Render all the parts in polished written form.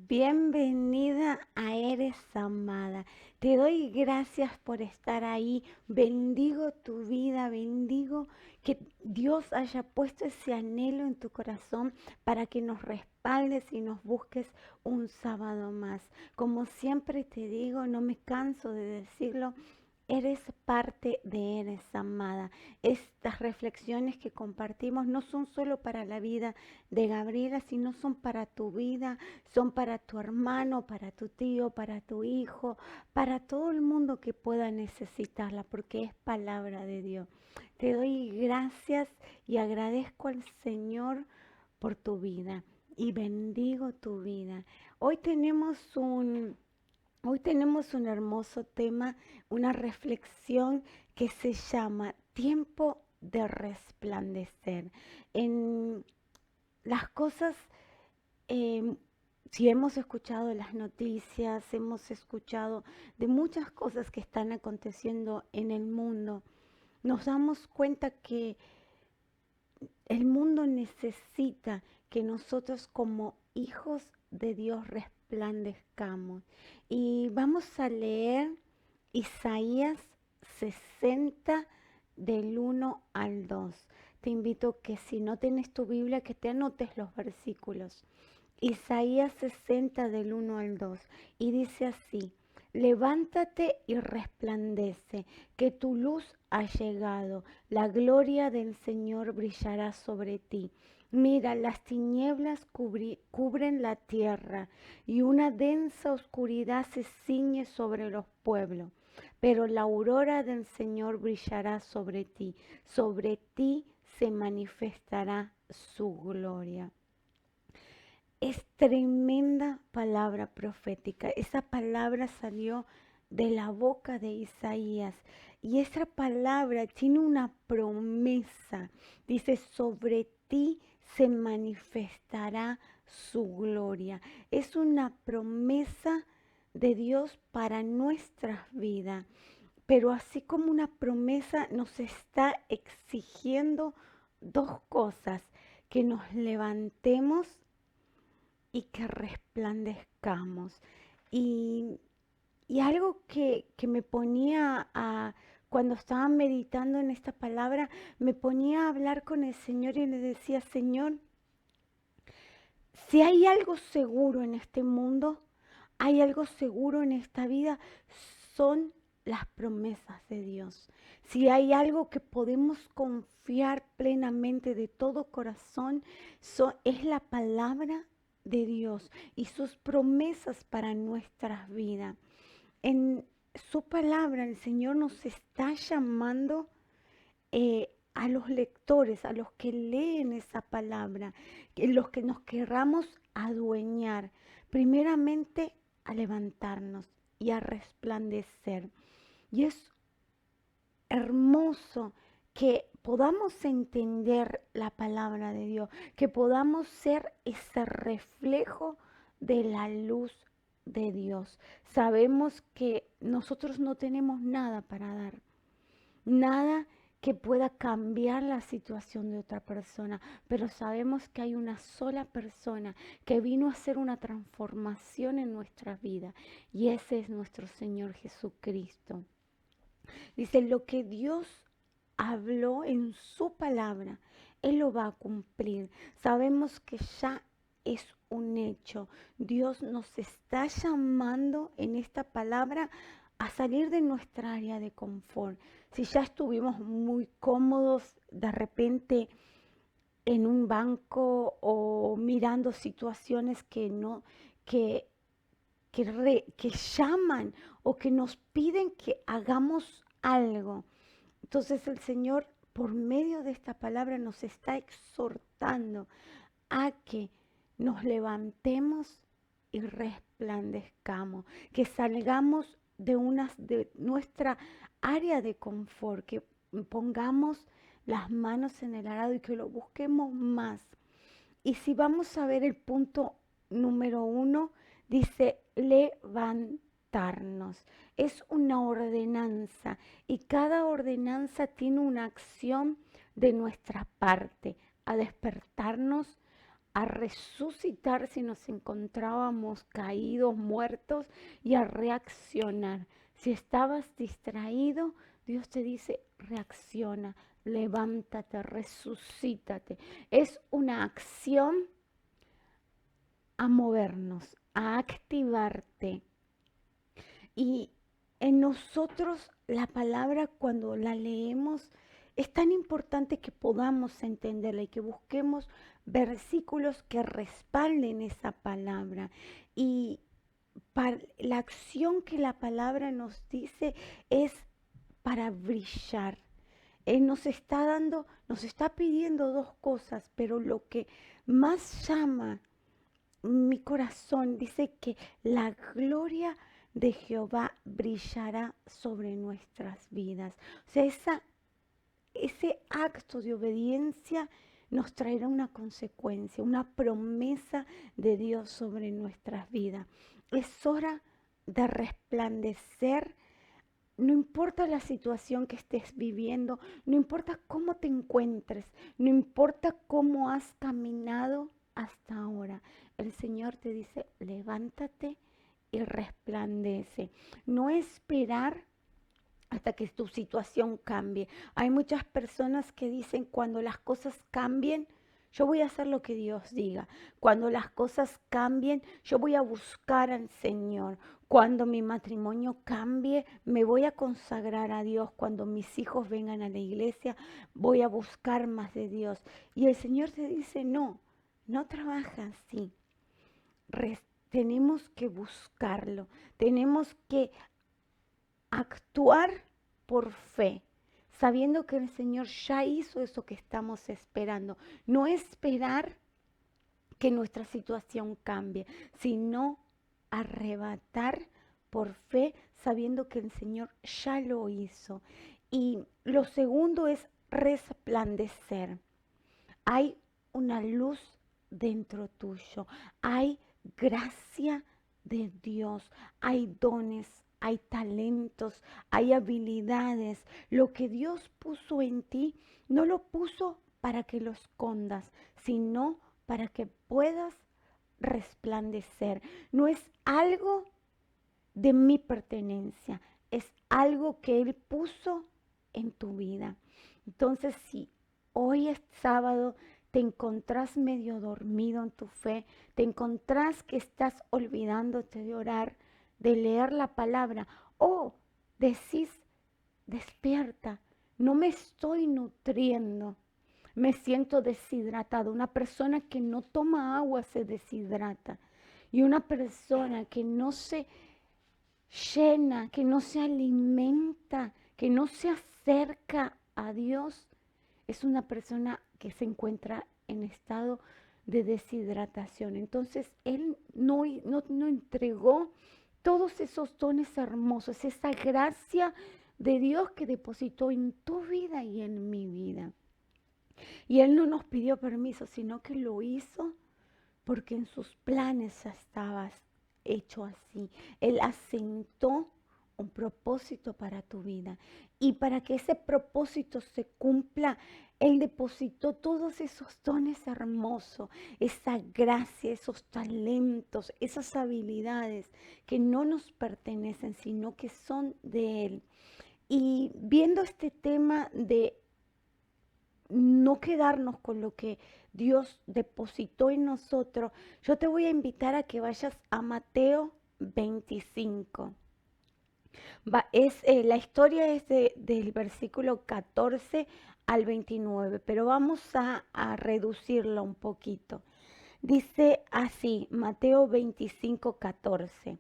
Bienvenida a Eres Amada. Te doy gracias por estar ahí. Bendigo tu vida, bendigo que Dios haya puesto ese anhelo en tu corazón para que nos respaldes y nos busques un sábado más. Como siempre te digo, no me canso de decirlo. Eres parte de Eres Amada. Estas reflexiones que compartimos no son solo para la vida de Gabriela, sino son para tu vida, son para tu hermano, para tu tío, para tu hijo, para todo el mundo que pueda necesitarla, porque es palabra de Dios. Te doy gracias y agradezco al Señor por tu vida y bendigo tu vida. Hoy tenemos un Hoy tenemos un hermoso tema, una reflexión que se llama Tiempo de resplandecer. En las cosas, eh, si hemos escuchado las noticias, hemos escuchado de muchas cosas que están aconteciendo en el mundo, nos damos cuenta que el mundo necesita que nosotros como hijos de Dios resplandezcamos. Y vamos a leer Isaías 60 del 1 al 2. Te invito que si no tienes tu Biblia, que te anotes los versículos. Isaías 60 del 1 al 2. Y dice así: levántate y resplandece, que tu luz ha llegado, la gloria del Señor brillará sobre ti. Mira, las tinieblas cubren la tierra y una densa oscuridad se ciñe sobre los pueblos. Pero la aurora del Señor brillará sobre ti se manifestará su gloria. Es tremenda palabra profética. Esa palabra salió de la boca de Isaías y esa palabra tiene una promesa. Dice, sobre ti se manifestará su gloria. Es una promesa de Dios para nuestras vidas. Pero así como una promesa nos está exigiendo dos cosas: que nos levantemos y que resplandezcamos. Y, y algo que me ponía cuando estaba meditando en esta palabra, me ponía a hablar con el Señor y le decía: Señor, si hay algo seguro en este mundo, hay algo seguro en esta vida, son las promesas de Dios. Si hay algo que podemos confiar plenamente de todo corazón, es la palabra de Dios y sus promesas para nuestras vidas. En su palabra el Señor nos está llamando a los lectores, a los que leen esa palabra, los que nos querramos adueñar, primeramente a levantarnos y a resplandecer. Y es hermoso que podamos entender la palabra de Dios, que podamos ser ese reflejo de la luz de Dios. Sabemos que nosotros no tenemos nada para dar, nada que pueda cambiar la situación de otra persona, pero sabemos que hay una sola persona que vino a hacer una transformación en nuestra vida, y ese es nuestro Señor Jesucristo. Dice, lo que Dios habló en su palabra, Él lo va a cumplir. Sabemos que ya es un hecho. Dios nos está llamando en esta palabra a salir de nuestra área de confort. Si ya estuvimos muy cómodos de repente en un banco o mirando situaciones que, que llaman o que nos piden que hagamos algo. Entonces el Señor, por medio de esta palabra, nos está exhortando a que nos levantemos y resplandezcamos, que salgamos de nuestra área de confort, que pongamos las manos en el arado y que lo busquemos más. Y si vamos a ver el punto número 1, dice levantarnos. Es una ordenanza y cada ordenanza tiene una acción de nuestra parte, a despertarnos, a resucitar si nos encontrábamos caídos, muertos, y a reaccionar. Si estabas distraído, Dios te dice, reacciona, levántate, resucítate. Es una acción a movernos, a activarte. Y en nosotros la palabra cuando la leemos es tan importante que podamos entenderla y que busquemos versículos que respalden esa palabra. Y la acción que la palabra nos dice es para brillar. Él nos está dando, nos está pidiendo dos cosas, pero lo que más llama mi corazón dice que la gloria de Jehová brillará sobre nuestras vidas. O sea, ese acto de obediencia nos traerá una consecuencia, una promesa de Dios sobre nuestras vidas. Es hora de resplandecer. No importa la situación que estés viviendo, no importa cómo te encuentres, no importa cómo has caminado hasta ahora. El Señor te dice, levántate y resplandece. No esperar hasta que tu situación cambie. Hay muchas personas que dicen, cuando las cosas cambien, yo voy a hacer lo que Dios diga. Cuando las cosas cambien, yo voy a buscar al Señor. Cuando mi matrimonio cambie, me voy a consagrar a Dios. Cuando mis hijos vengan a la iglesia, voy a buscar más de Dios. Y el Señor te dice, no, no trabaja así. Tenemos que buscarlo. Tenemos que actuar por fe, sabiendo que el Señor ya hizo eso que estamos esperando. No esperar que nuestra situación cambie, sino arrebatar por fe, sabiendo que el Señor ya lo hizo. Y lo segundo es resplandecer. Hay una luz dentro tuyo, hay gracia de Dios, hay dones, hay talentos, hay habilidades. Lo que Dios puso en ti, no lo puso para que lo escondas, sino para que puedas resplandecer. No es algo de mi pertenencia, es algo que Él puso en tu vida. Entonces, si hoy es sábado, te encontrás medio dormido en tu fe, te encontrás que estás olvidándote de orar, de leer la palabra, o decís, despierta, no me estoy nutriendo, me siento deshidratado. Una persona que no toma agua se deshidrata, y una persona que no se llena, que no se alimenta, que no se acerca a Dios, es una persona que se encuentra en estado de deshidratación. Entonces, Él no entregó todos esos dones hermosos, esa gracia de Dios que depositó en tu vida y en mi vida. Y Él no nos pidió permiso, sino que lo hizo porque en sus planes ya estabas hecho así. Él asentó un propósito para tu vida. Y para que ese propósito se cumpla, Él depositó todos esos dones hermosos, esa gracia, esos talentos, esas habilidades que no nos pertenecen, sino que son de Él. Y viendo este tema de no quedarnos con lo que Dios depositó en nosotros, yo te voy a invitar a que vayas a Mateo 25. La historia es del versículo 14 al 29, pero vamos a reducirla un poquito. Dice así, Mateo 25, 14.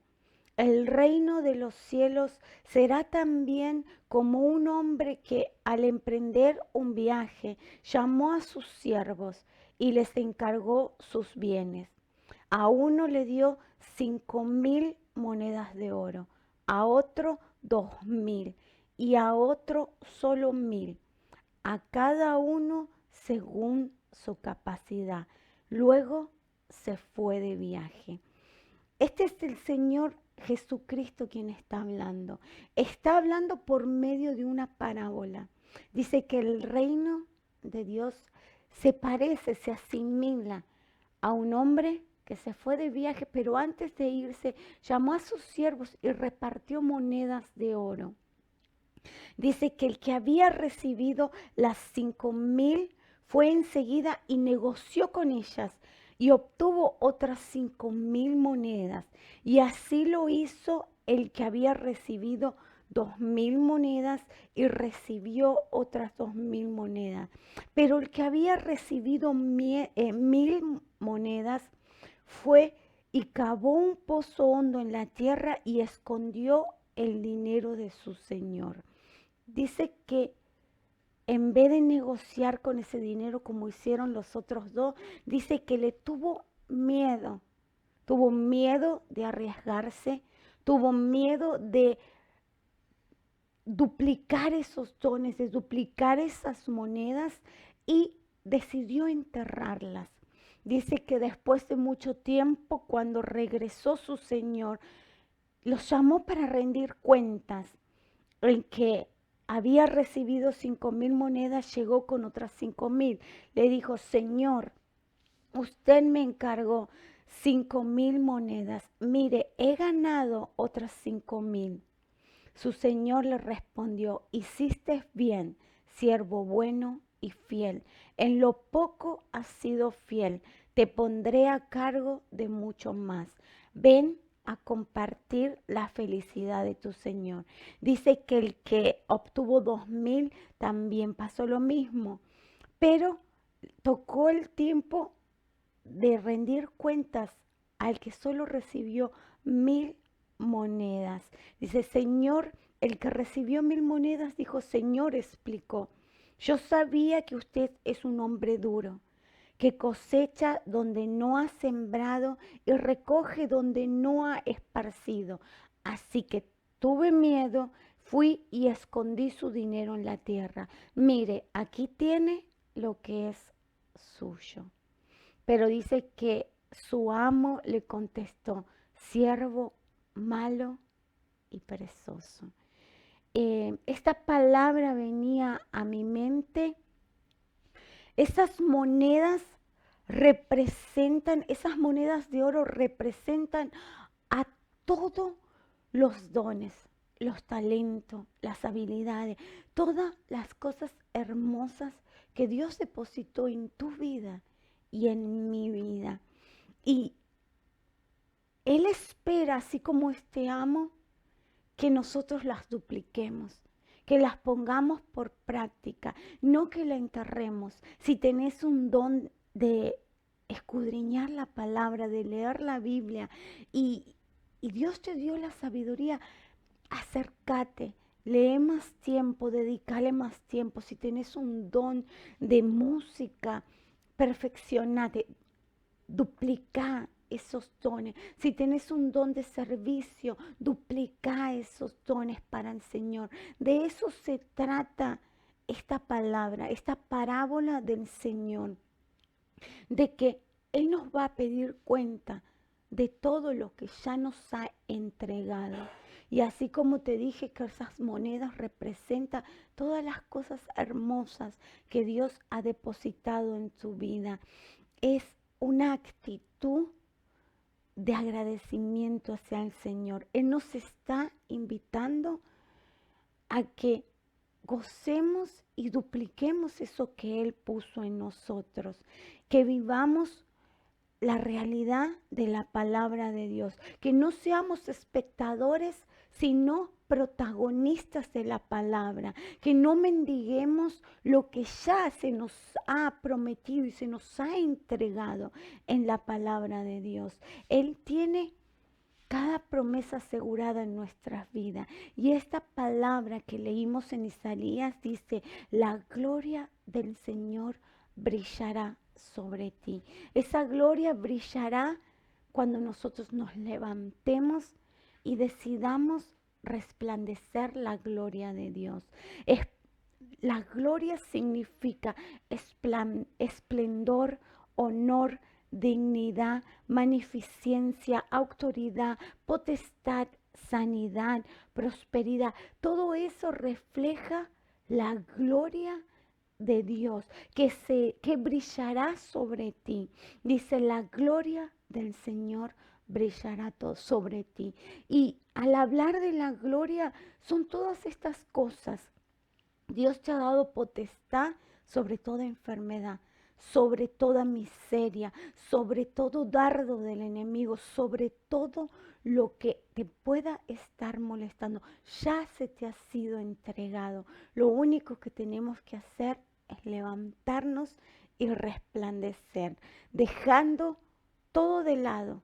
El reino de los cielos será también como un hombre que al emprender un viaje llamó a sus siervos y les encargó sus bienes. A uno le dio 5.000 monedas de oro, a otro 2.000 y a otro solo 1.000, a cada uno según su capacidad. Luego se fue de viaje. Este es el Señor Jesucristo quien está hablando. Está hablando por medio de una parábola. Dice que el reino de Dios se parece, se asimila a un hombre que se fue de viaje, pero antes de irse llamó a sus siervos y repartió monedas de oro. Dice que el que había recibido las 5,000 fue enseguida y negoció con ellas y obtuvo otras 5,000 monedas. Y así lo hizo el que había recibido 2,000 monedas y recibió otras 2,000 monedas. Pero el que había recibido 1,000 monedas fue y cavó un pozo hondo en la tierra y escondió el dinero de su señor. Dice que en vez de negociar con ese dinero como hicieron los otros dos, dice que le tuvo miedo de arriesgarse, tuvo miedo de duplicar esos dones, de duplicar esas monedas y decidió enterrarlas. Dice que después de mucho tiempo, cuando regresó su señor, los llamó para rendir cuentas. El que había recibido 5,000 monedas llegó con otras 5,000. Le dijo, Señor, usted me encargó 5,000 monedas. Mire, he ganado otras 5,000. Su señor le respondió, hiciste bien, siervo bueno y fiel. En lo poco has sido fiel, te pondré a cargo de mucho más. Ven a compartir la felicidad de tu señor. Dice que el que obtuvo 2,000 también pasó lo mismo, pero tocó el tiempo de rendir cuentas al que solo recibió 1,000 monedas. Dice, Señor, el que recibió 1,000 monedas dijo, Señor, explicó, yo sabía que usted es un hombre duro, que cosecha donde no ha sembrado y recoge donde no ha esparcido. Así que tuve miedo, fui y escondí su dinero en la tierra. Mire, aquí tiene lo que es suyo. Pero dice que su amo le contestó, siervo malo y perezoso. Esta palabra venía a mi mente. Esas monedas esas monedas de oro representan a todos los dones, los talentos, las habilidades, todas las cosas hermosas que Dios depositó en tu vida y en mi vida. Y Él espera, así como este amo, que nosotros las dupliquemos, que las pongamos por práctica, no que la enterremos. Si tenés un don de escudriñar la palabra, de leer la Biblia y Dios te dio la sabiduría, acércate, lee más tiempo, dedícale más tiempo. Si tenés un don de música, perfeccionate, duplica esos dones. Si tienes un don de servicio, duplica esos dones para el Señor. De eso se trata esta palabra, esta parábola del Señor, de que Él nos va a pedir cuenta de todo lo que ya nos ha entregado. Y así como te dije que esas monedas representan todas las cosas hermosas que Dios ha depositado en tu vida, es una actitud de agradecimiento hacia el Señor. Él nos está invitando a que gocemos y dupliquemos eso que Él puso en nosotros, que vivamos la realidad de la palabra de Dios, que no seamos espectadores, sino protagonistas de la palabra, que no mendiguemos lo que ya se nos ha prometido y se nos ha entregado en la palabra de Dios. Él tiene cada promesa asegurada en nuestras vidas. Y esta palabra que leímos en Isaías dice, la gloria del Señor brillará sobre ti. Esa gloria brillará cuando nosotros nos levantemos y decidamos resplandecer la gloria de Dios. La gloria significa esplendor, honor, dignidad, magnificencia, autoridad, potestad, sanidad, prosperidad. Todo eso refleja la gloria de Dios que brillará sobre ti. Dice, la gloria del Señor brillará sobre ti. Y al hablar de la gloria, son todas estas cosas. Dios te ha dado potestad sobre toda enfermedad, sobre toda miseria, sobre todo dardo del enemigo, sobre todo lo que te pueda estar molestando. Ya se te ha sido entregado. Lo único que tenemos que hacer es levantarnos y resplandecer, dejando todo de lado,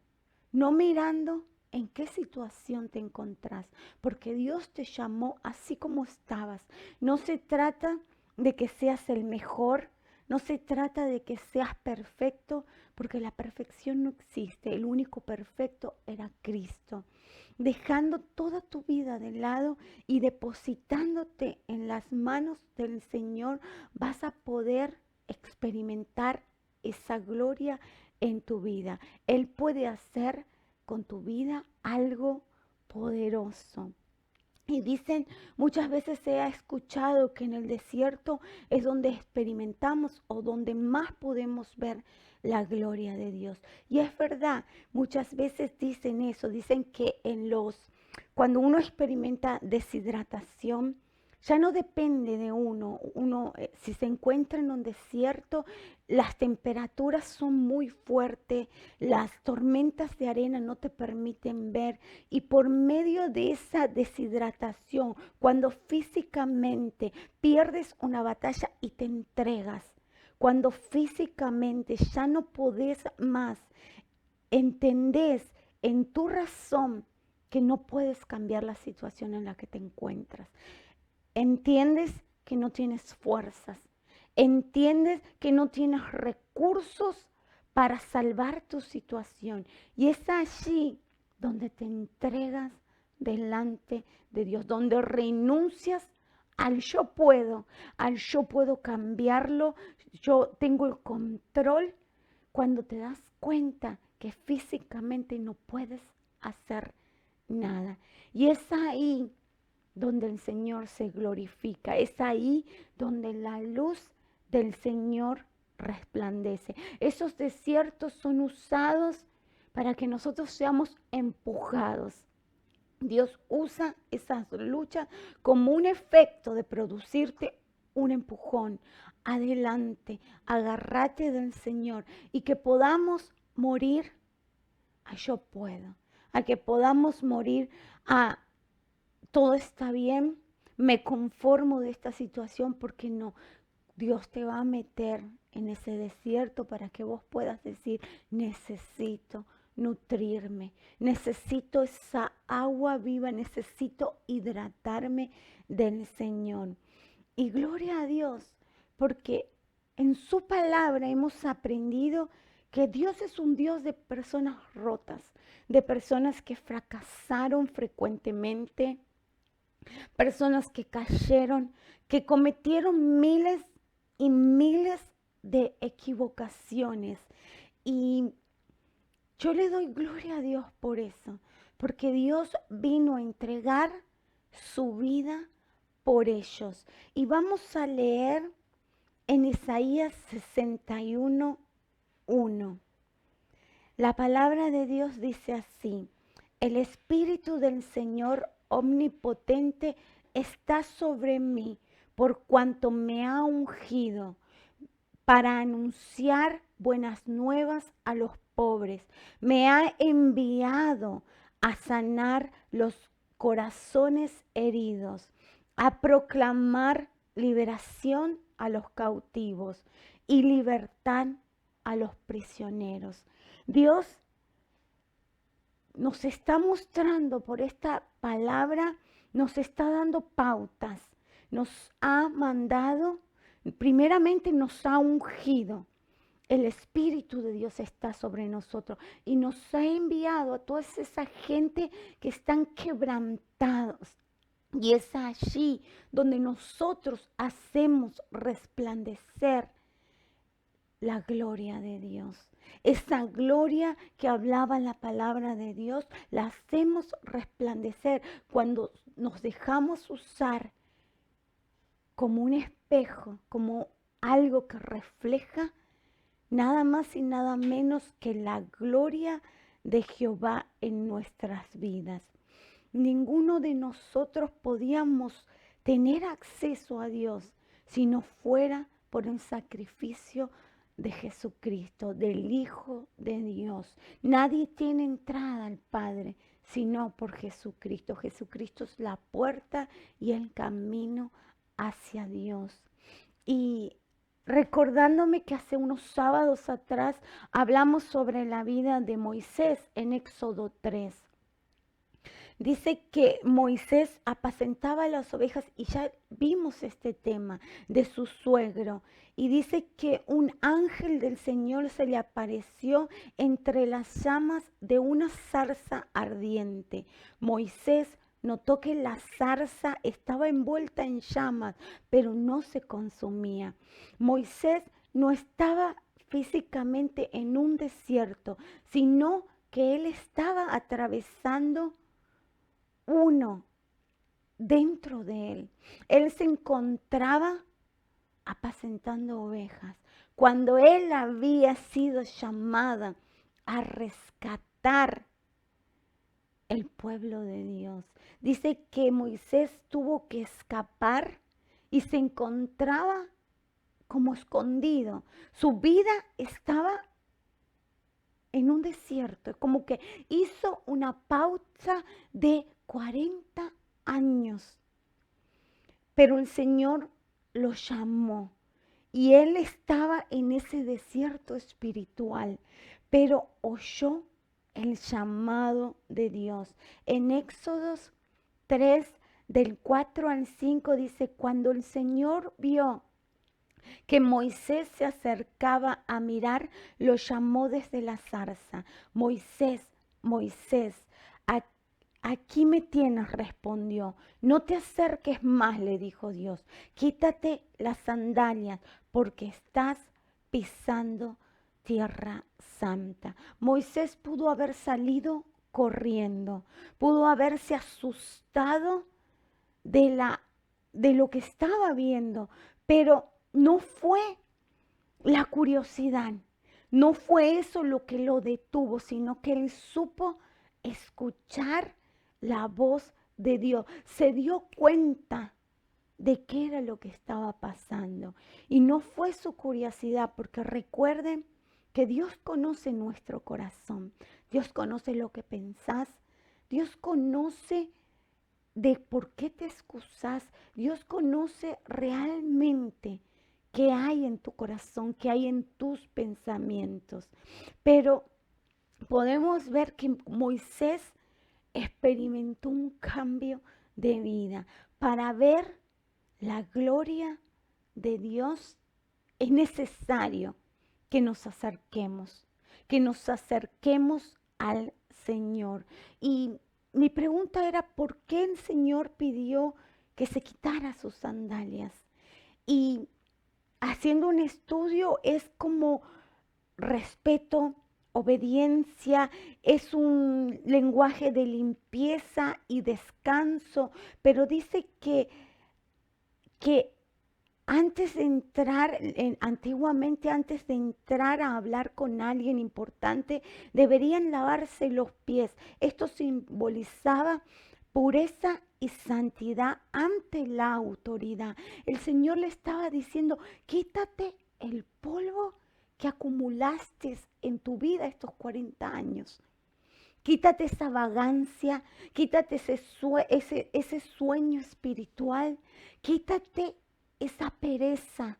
no mirando en qué situación te encontrás, porque Dios te llamó así como estabas. No se trata de que seas el mejor, no se trata de que seas perfecto, porque la perfección no existe. El único perfecto era Cristo. Dejando toda tu vida de lado y depositándote en las manos del Señor, vas a poder experimentar esa gloria en tu vida. Él puede hacer con tu vida algo poderoso. Y dicen, muchas veces se ha escuchado que en el desierto es donde experimentamos o donde más podemos ver la gloria de Dios. Y es verdad, muchas veces dicen eso, dicen que cuando uno experimenta deshidratación, ya no depende de si se encuentra en un desierto, las temperaturas son muy fuertes, las tormentas de arena no te permiten ver y por medio de esa deshidratación, cuando físicamente pierdes una batalla y te entregas, cuando físicamente ya no podés más, entendés en tu razón que no puedes cambiar la situación en la que te encuentras. Entiendes que no tienes fuerzas. Entiendes que no tienes recursos para salvar tu situación. Y es allí donde te entregas delante de Dios, donde renuncias al yo puedo cambiarlo, yo tengo el control, cuando te das cuenta que físicamente no puedes hacer nada. Y es ahí donde el Señor se glorifica, es ahí donde la luz del Señor resplandece. Esos desiertos son usados para que nosotros seamos empujados. Dios usa esas luchas como un efecto de producirte un empujón adelante, agárrate del Señor y que podamos morir a yo puedo, a que podamos morir a todo está bien, me conformo de esta situación, porque no. Dios te va a meter en ese desierto para que vos puedas decir, necesito nutrirme, necesito esa agua viva, necesito hidratarme del Señor. Y gloria a Dios, porque en su palabra hemos aprendido que Dios es un Dios de personas rotas, de personas que fracasaron frecuentemente, personas que cayeron, que cometieron miles y miles de equivocaciones. Y yo le doy gloria a Dios por eso, porque Dios vino a entregar su vida por ellos. Y vamos a leer en Isaías 61:1. La palabra de Dios dice así: el Espíritu del Señor omnipotente está sobre mí, por cuanto me ha ungido para anunciar buenas nuevas a los pobres. Me ha enviado a sanar los corazones heridos, a proclamar liberación a los cautivos y libertad a los prisioneros. Dios nos está mostrando por esta palabra, nos está dando pautas, nos ha mandado, primeramente nos ha ungido. El Espíritu de Dios está sobre nosotros y nos ha enviado a toda esa gente que están quebrantados. Y es allí donde nosotros hacemos resplandecer la gloria de Dios. Esa gloria que hablaba la palabra de Dios, la hacemos resplandecer cuando nos dejamos usar como un espejo, como algo que refleja nada más y nada menos que la gloria de Jehová en nuestras vidas. Ninguno de nosotros podíamos tener acceso a Dios si no fuera por el sacrificio de Jesucristo, del Hijo de Dios. Nadie tiene entrada al Padre sino por Jesucristo. Jesucristo es la puerta y el camino hacia Dios. Y recordándome que hace unos sábados atrás hablamos sobre la vida de Moisés en Éxodo 3. Dice que Moisés apacentaba las ovejas y ya vimos este tema de su suegro. Y dice que un ángel del Señor se le apareció entre las llamas de una zarza ardiente. Moisés notó que la zarza estaba envuelta en llamas, pero no se consumía. Moisés no estaba físicamente en un desierto, sino que él estaba atravesando uno dentro de él. Él se encontraba apacentando ovejas cuando él había sido llamada a rescatar el pueblo de Dios. Dice que Moisés tuvo que escapar y se encontraba como escondido. Su vida estaba en un desierto, como que hizo una pausa de 40 años. Pero el Señor lo llamó y él estaba en ese desierto espiritual, pero oyó el llamado de Dios. En Éxodos 3, del 4 al 5 dice, cuando el Señor vio que Moisés se acercaba a mirar, lo llamó desde la zarza. Moisés, Moisés, aquí me tienes, respondió. No te acerques más, le dijo Dios. Quítate las sandalias porque estás pisando tierra santa. Moisés pudo haber salido corriendo, pudo haberse asustado de lo que estaba viendo, pero no fue la curiosidad, no fue eso lo que lo detuvo, sino que él supo escuchar la voz de Dios. Se dio cuenta de qué era lo que estaba pasando. Y no fue su curiosidad, porque recuerden que Dios conoce nuestro corazón. Dios conoce lo que pensás. Dios conoce de por qué te excusas. Dios conoce realmente qué hay en tu corazón, qué hay en tus pensamientos. Pero podemos ver que Moisés experimentó un cambio de vida. Para ver la gloria de Dios es necesario que nos acerquemos al Señor. Y mi pregunta era, ¿por qué el Señor pidió que se quitara sus sandalias? Y haciendo un estudio es como respeto, obediencia, es un lenguaje de limpieza y descanso, pero dice que antes de entrar, antiguamente antes de entrar a hablar con alguien importante, deberían lavarse los pies. Esto simbolizaba pureza y santidad ante la autoridad. El Señor le estaba diciendo, quítate el polvo que acumulaste en tu vida estos 40 años. Quítate esa vagancia, quítate ese sueño espiritual, quítate esa pereza.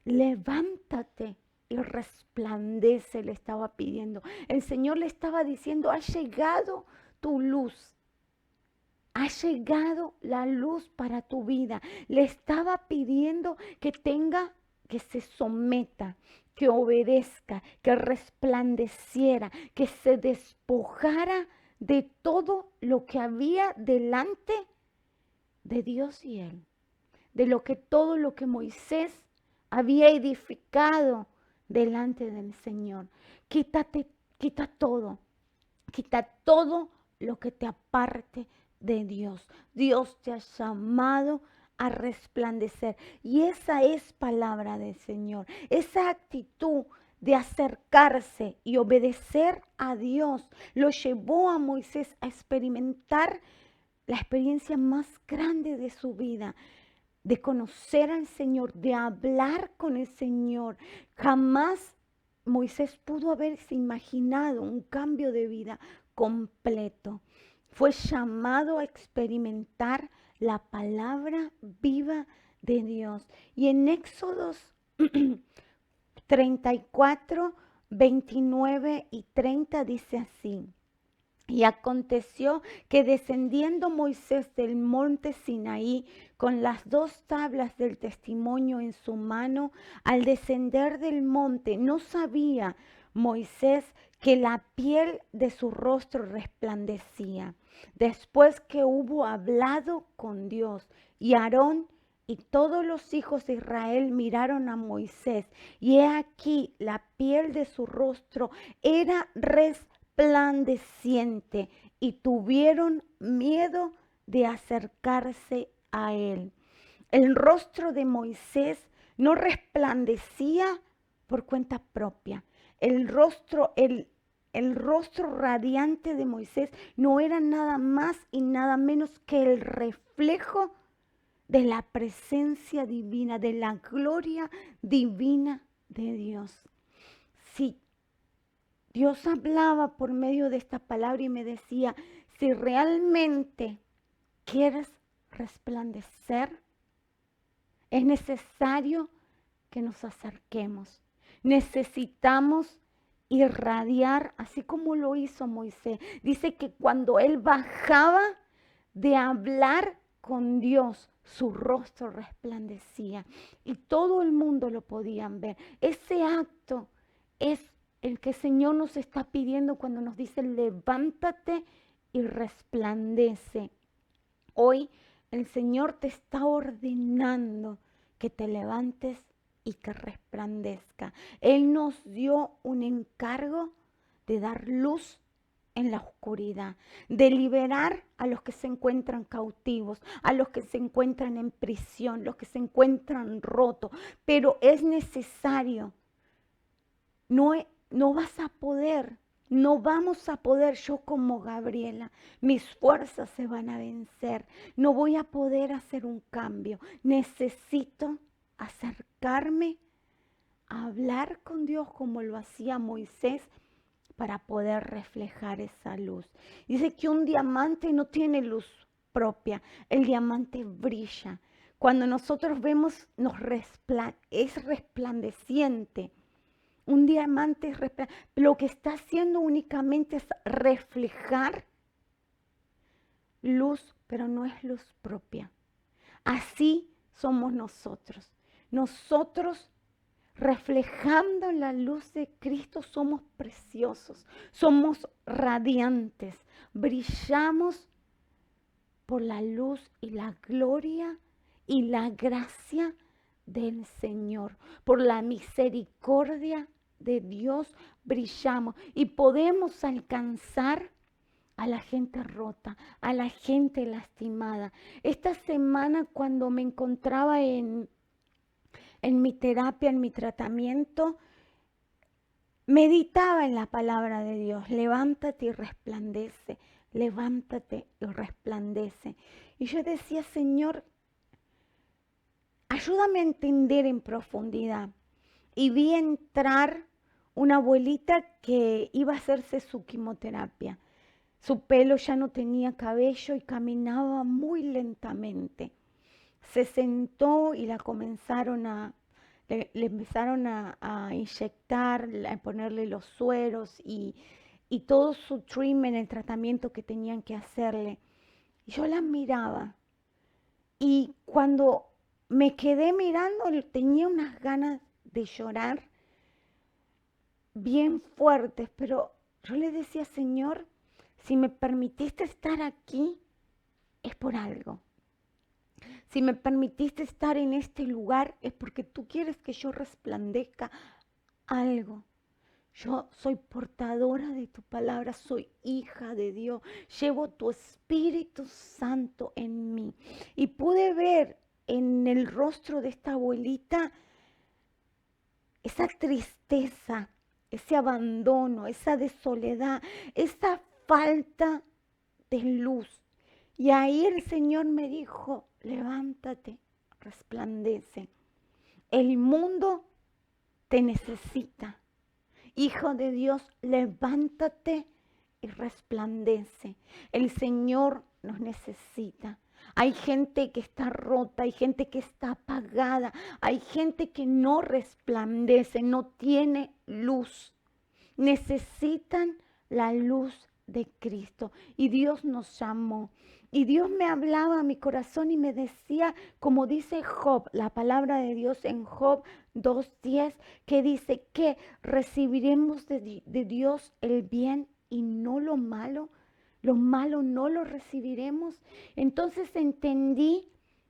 Levántate y resplandece, le estaba pidiendo. El Señor le estaba diciendo, ha llegado tu luz. Ha llegado la luz para tu vida. Le estaba pidiendo que se someta, que obedezca, que resplandeciera, que se despojara de todo lo que había delante de Dios y él. Todo lo que Moisés había edificado delante del Señor. Quita todo lo que te aparte de Dios. Dios te ha llamado a resplandecer. Y esa es palabra del Señor. Esa actitud de acercarse y obedecer a Dios lo llevó a Moisés a experimentar la experiencia más grande de su vida, de conocer al Señor, de hablar con el Señor. Jamás Moisés pudo haberse imaginado un cambio de vida completo. Fue llamado a experimentar la palabra viva de Dios. Y en Éxodos 34, 29 y 30 dice así: y aconteció que descendiendo Moisés del monte Sinaí con las 2 tablas del testimonio en su mano, al descender del monte no sabía Moisés que la piel de su rostro resplandecía, después que hubo hablado con Dios. Y Aarón y todos los hijos de Israel miraron a Moisés, y he aquí la piel de su rostro era resplandeciente, y tuvieron miedo de acercarse a él. El rostro de Moisés no resplandecía por cuenta propia. El rostro radiante de Moisés no era nada más y nada menos que el reflejo de la presencia divina, de la gloria divina de Dios. Si Dios hablaba por medio de esta palabra y me decía, si realmente quieres resplandecer, es necesario que nos acerquemos. Necesitamos irradiar, así como lo hizo Moisés. Dice que cuando él bajaba de hablar con Dios, su rostro resplandecía y todo el mundo lo podían ver. Ese acto es el que el Señor nos está pidiendo cuando nos dice levántate y resplandece. Hoy el Señor te está ordenando que te levantes y que resplandezca. Él nos dio un encargo de dar luz en la oscuridad, de liberar a los que se encuentran cautivos, a los que se encuentran en prisión, los que se encuentran rotos. Pero es necesario, no vas a poder, no vamos a poder, yo como Gabriela, mis fuerzas se van a vencer, no voy a poder hacer un cambio. Necesito acercarme a hablar con Dios como lo hacía Moisés para poder reflejar esa luz. Dice que un diamante no tiene luz propia, el diamante brilla. Cuando nosotros vemos, es resplandeciente. Un diamante es lo que está haciendo únicamente es reflejar luz, pero no es luz propia. Así somos nosotros. Nosotros, reflejando la luz de Cristo, somos preciosos, somos radiantes, brillamos por la luz y la gloria y la gracia del Señor, por la misericordia de Dios brillamos y podemos alcanzar a la gente rota, a la gente lastimada. Esta semana cuando me encontraba en mi terapia, en mi tratamiento, meditaba en la palabra de Dios. Levántate y resplandece, levántate y resplandece. Y yo decía, Señor, ayúdame a entender en profundidad. Y vi entrar una abuelita que iba a hacerse su quimioterapia. Su pelo ya no tenía cabello y caminaba muy lentamente. Se sentó y la comenzaron le empezaron a inyectar, a ponerle los sueros y todo su treatment, el tratamiento que tenían que hacerle. Yo la miraba y cuando me quedé mirando tenía unas ganas de llorar bien fuertes, pero yo le decía, Señor, si me permitiste estar aquí, es por algo. Si me permitiste estar en este lugar, es porque tú quieres que yo resplandezca algo. Yo soy portadora de tu palabra, soy hija de Dios, llevo tu Espíritu Santo en mí. Y pude ver en el rostro de esta abuelita esa tristeza, ese abandono, esa de soledad, esa falta de luz. Y ahí el Señor me dijo, levántate, resplandece. El mundo te necesita. Hijo de Dios, levántate y resplandece. El Señor nos necesita. Hay gente que está rota, hay gente que está apagada, hay gente que no resplandece, no tiene luz. Necesitan la luz de Cristo. Y Dios nos llamó. Y Dios me hablaba a mi corazón y me decía, como dice Job, la palabra de Dios en Job 2:10, que dice que recibiremos de Dios el bien y no lo malo no lo recibiremos. Entonces entendí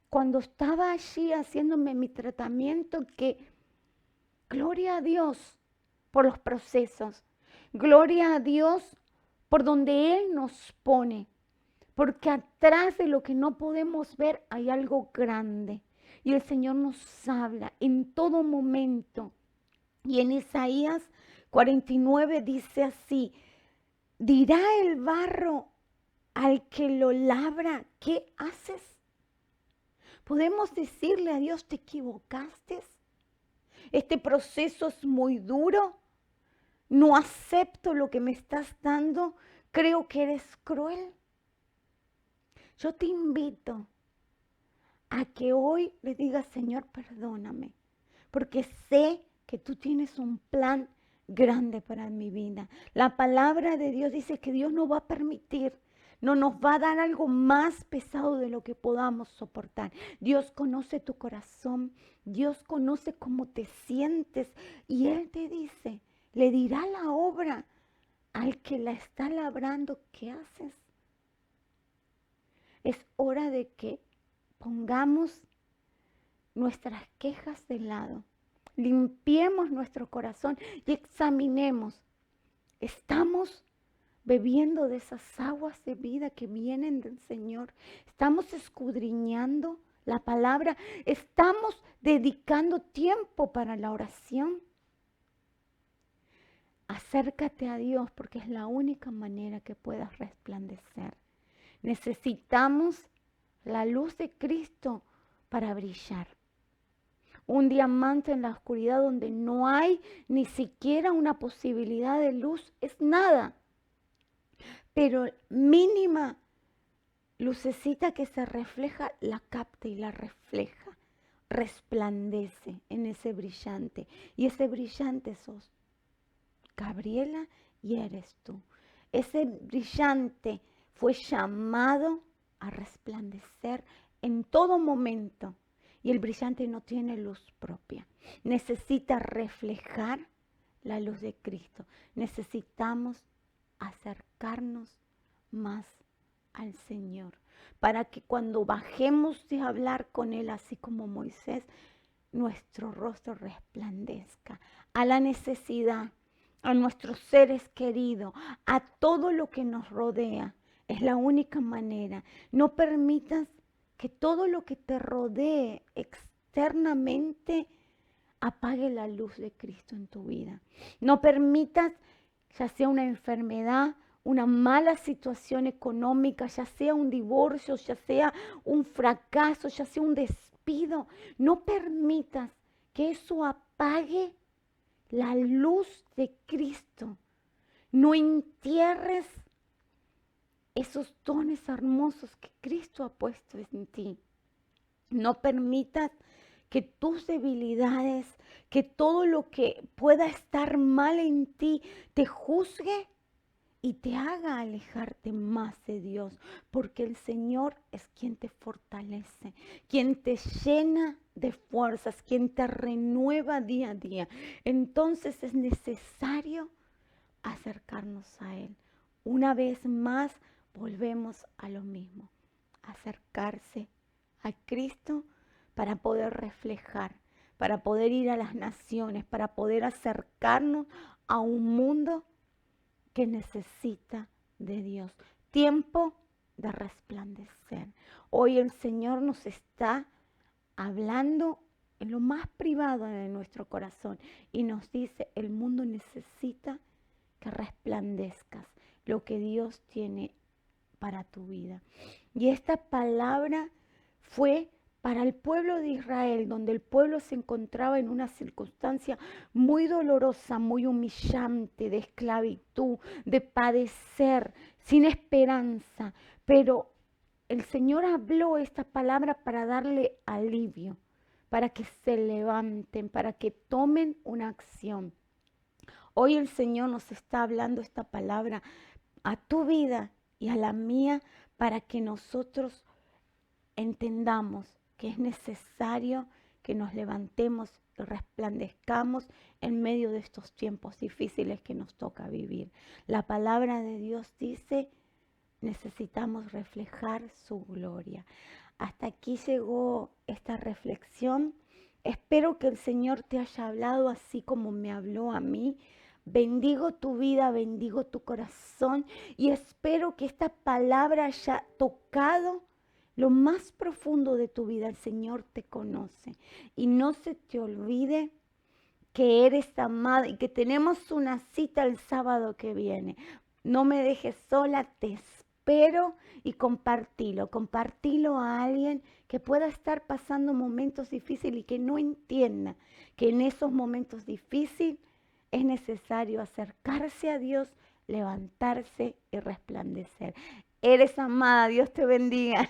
cuando estaba allí haciéndome mi tratamiento que gloria a Dios por los procesos, gloria a Dios por donde Él nos pone, porque atrás de lo que no podemos ver hay algo grande y el Señor nos habla en todo momento. Y en Isaías 49 dice así, dirá el barro al que lo labra, ¿qué haces? Podemos decirle a Dios, ¿te equivocaste? Este proceso es muy duro, no acepto lo que me estás dando, creo que eres cruel. Yo te invito a que hoy le digas, Señor, perdóname, porque sé que tú tienes un plan grande para mi vida. La palabra de Dios dice que Dios no va a permitir, no nos va a dar algo más pesado de lo que podamos soportar. Dios conoce tu corazón, Dios conoce cómo te sientes y Él te dice, le dirá la obra al que la está labrando, ¿qué haces? Es hora de que pongamos nuestras quejas de lado, limpiemos nuestro corazón y examinemos. ¿Estamos bebiendo de esas aguas de vida que vienen del Señor? ¿Estamos escudriñando la palabra? ¿Estamos dedicando tiempo para la oración? Acércate a Dios porque es la única manera que puedas resplandecer. Necesitamos la luz de Cristo para brillar. Un diamante en la oscuridad donde no hay ni siquiera una posibilidad de luz es nada. Pero mínima lucecita que se refleja, la capta y la refleja. Resplandece en ese brillante. Y ese brillante sos Gabriela y eres tú. Ese brillante fue llamado a resplandecer en todo momento. Y el brillante no tiene luz propia. Necesita reflejar la luz de Cristo. Necesitamos acercarnos más al Señor para que cuando bajemos de hablar con Él, así como Moisés, nuestro rostro resplandezca a la necesidad, a nuestros seres queridos, a todo lo que nos rodea. Es la única manera. No permitas que todo lo que te rodee externamente apague la luz de Cristo en tu vida. No permitas, ya sea una enfermedad, una mala situación económica, ya sea un divorcio, ya sea un fracaso, ya sea un despido, no permitas que eso apague la luz de Cristo. No entierres esos dones hermosos que Cristo ha puesto en ti. No permitas que tus debilidades, que todo lo que pueda estar mal en ti te juzgue y te haga alejarte más de Dios, porque el Señor es quien te fortalece, quien te llena de fuerzas, quien te renueva día a día. Entonces es necesario acercarnos a Él. Una vez más volvemos a lo mismo, acercarse a Cristo para poder reflejar, para poder ir a las naciones, para poder acercarnos a un mundo que necesita de Dios. Tiempo de resplandecer. Hoy el Señor nos está hablando en lo más privado de nuestro corazón y nos dice, el mundo necesita que resplandezcas lo que Dios tiene para tu vida. Y esta palabra fue para el pueblo de Israel, donde el pueblo se encontraba en una circunstancia muy dolorosa, muy humillante, de esclavitud, de padecer, sin esperanza. Pero el Señor habló esta palabra para darle alivio, para que se levanten, para que tomen una acción. Hoy el Señor nos está hablando esta palabra a tu vida y a la mía para que nosotros entendamos que es necesario que nos levantemos y resplandezcamos en medio de estos tiempos difíciles que nos toca vivir. La palabra de Dios dice, necesitamos reflejar su gloria. Hasta aquí llegó esta reflexión. Espero que el Señor te haya hablado así como me habló a mí. Bendigo tu vida, bendigo tu corazón y espero que esta palabra haya tocado lo más profundo de tu vida. El Señor te conoce y no se te olvide que eres amada y que tenemos una cita el sábado que viene. No me dejes sola, te espero y compartilo a alguien que pueda estar pasando momentos difíciles y que no entienda que en esos momentos difíciles es necesario acercarse a Dios, levantarse y resplandecer. Eres amada, Dios te bendiga.